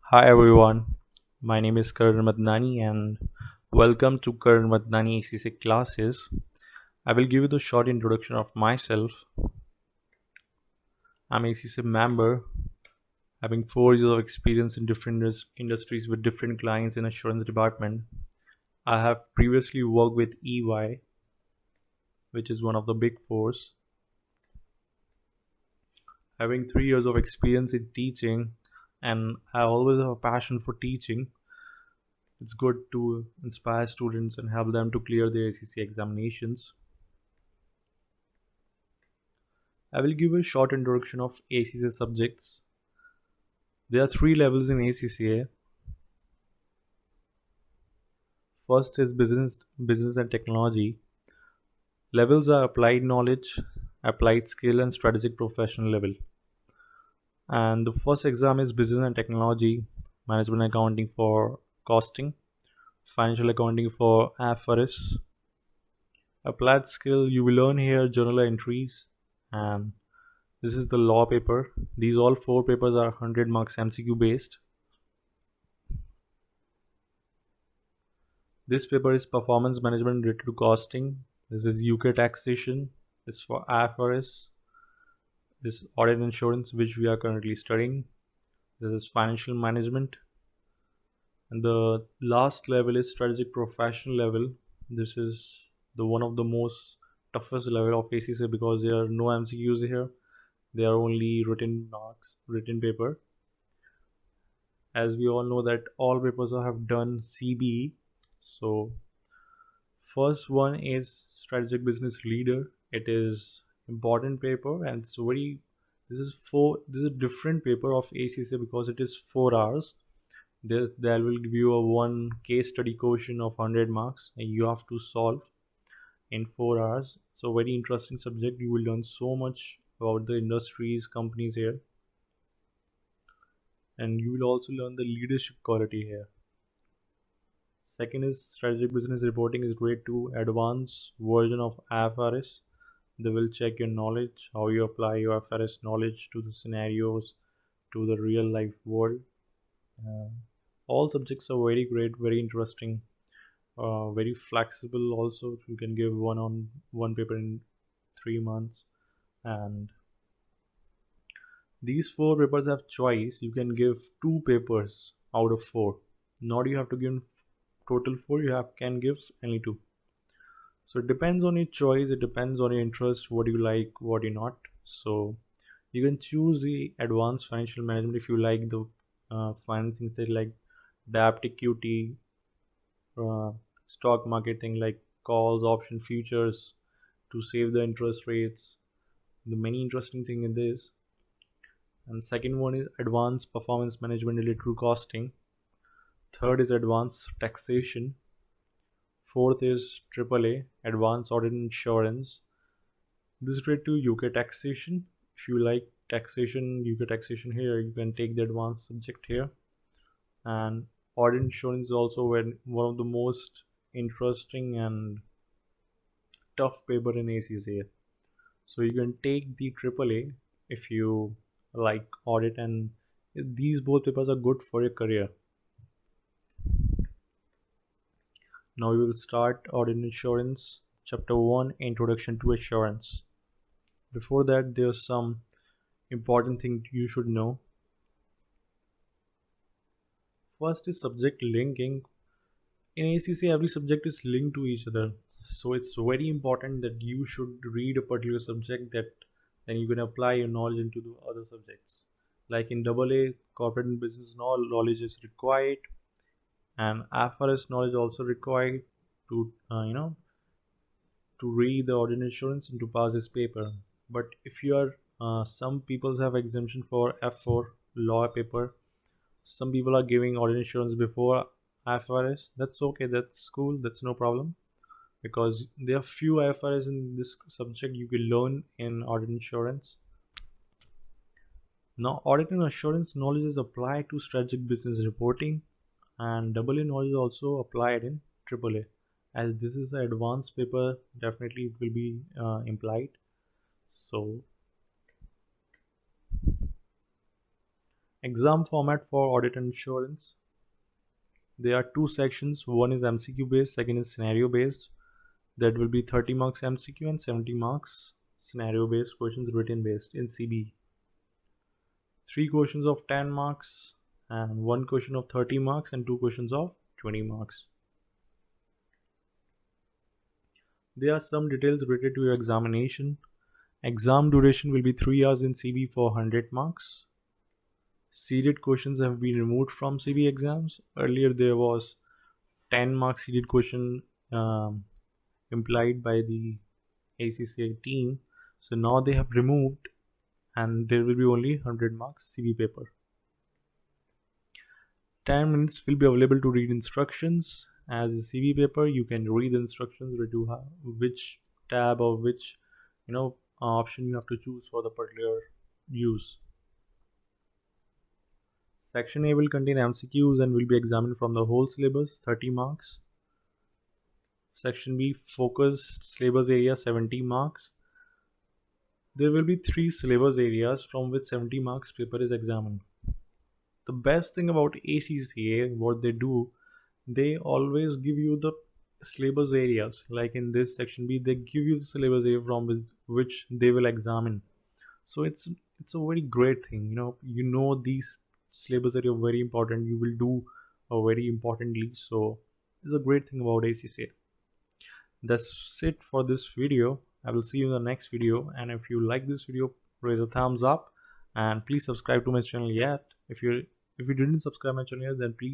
Hi everyone, my name is Karan Madnani and welcome to Karan Madnani ACC classes. I will give you the short introduction of myself. I'm ACC member having 4 years of experience in different industries with different clients in assurance department. I have previously worked with EY, which is one of the big fours. Having 3 years of experience in teaching, and I always have a passion for teaching. It's good to inspire students and help them to clear their ACC examinations. I will give a short introduction of ACCA subjects. There are three levels in ACCA. First is business and technology. Levels are applied knowledge, applied skill, and strategic professional level. And the first exam is business and technology, management accounting for costing, financial accounting for IFRS. Applied skill, you will learn here journal entries, and this is the law paper. These all four papers are 100 marks MCQ based. This paper is performance management related to costing. This is UK taxation. This is for IFRS. This is audit insurance, which we are currently studying. This is financial management. And the last level is strategic professional level. This is the one of the most toughest level of ACCA because there are no MCQs here. They are only written marks, written paper. As we all know that all papers have done CBE. So first one is strategic business leader. It is important paper and it's very this is a different paper of ACCA because it is 4 hours. There will give you a one case study question of 100 marks and you have to solve in 4 hours. So very interesting subject. You will learn so much about the industries, companies here, and you will also learn the leadership quality here. Second is strategic business reporting is grade 2 advanced version of IFRS. They will check your knowledge, how you apply your IFRS knowledge to the scenarios, to the real life world. Uh, all subjects are very great, very interesting, very flexible. Also, you can give one paper in 3 months, and these four papers have choice. You can give two papers out of four. Not you have to give total four. You have can give only two. So it depends on your choice, it depends on your interest, what you like, what you not. So you can choose the advanced financial management if you like the financing thing like debt equity, uh, stock market thing like calls, option, futures to save the interest rates. The many interesting thing in this. And second one is advanced performance management related to costing. Third is advanced taxation. Fourth is AAA, advanced audit insurance. This is related to UK taxation. If you like taxation, UK taxation here, you can take the advanced subject here. And audit insurance is also one of the most interesting and tough paper in ACCA. So you can take the AAA if you like audit, and these both papers are good for your career. Now we will start audit insurance, chapter 1, introduction to assurance. Before that, there's some important thing you should know. First is subject linking. In ACC, every subject is linked to each other. So it's very important that you should read a particular subject that then you can apply your knowledge into the other subjects. Like in AA, corporate and business knowledge is required, and IFRS knowledge also required to to read the audit insurance and to pass this paper. But if you are some people have exemption for F4 law paper. Some people are giving audit insurance before IFRS. That's okay. That's cool. That's no problem because there are few IFRS in this subject you will learn in audit insurance. Now, audit and assurance knowledge is applied to strategic business reporting, and AA knowledge is also applied in AAA. As this is the advanced paper, definitely it will be implied. So, Exam format for audit and insurance. There are two sections. One is MCQ based, second is scenario based. That will be 30 marks MCQ and 70 marks scenario based questions written based in CB. 3 questions of 10 marks and 1 question of 30 marks and 2 questions of 20 marks. There are some details related to your examination. Exam duration will be 3 hours in CB for 100 marks. Seeded questions have been removed from CB exams. Earlier there was 10 mark seeded question implied by the ACCA team. So now they have removed and there will be only 100 marks CB paper. 10 minutes will be available to read instructions. As a CB paper, you can read the instructions to which tab or which option you have to choose for the particular use. Section A will contain MCQs and will be examined from the whole syllabus, 30 marks. Section B, focused syllabus area, 70 marks. There will be 3 syllabus areas from which 70 marks paper is examined. The best thing about ACCA, what they do, they always give you the syllabus areas. Like in this section B, they give you the syllabus area from which they will examine. So it's a very great thing. These syllabus area are very important. You will do very importantly. So it's a great thing about ACCA. That's it for this video. I will see you in the next video, and if you like this video, raise a thumbs up and please subscribe to my channel yet. If you didn't subscribe my channel yet, then please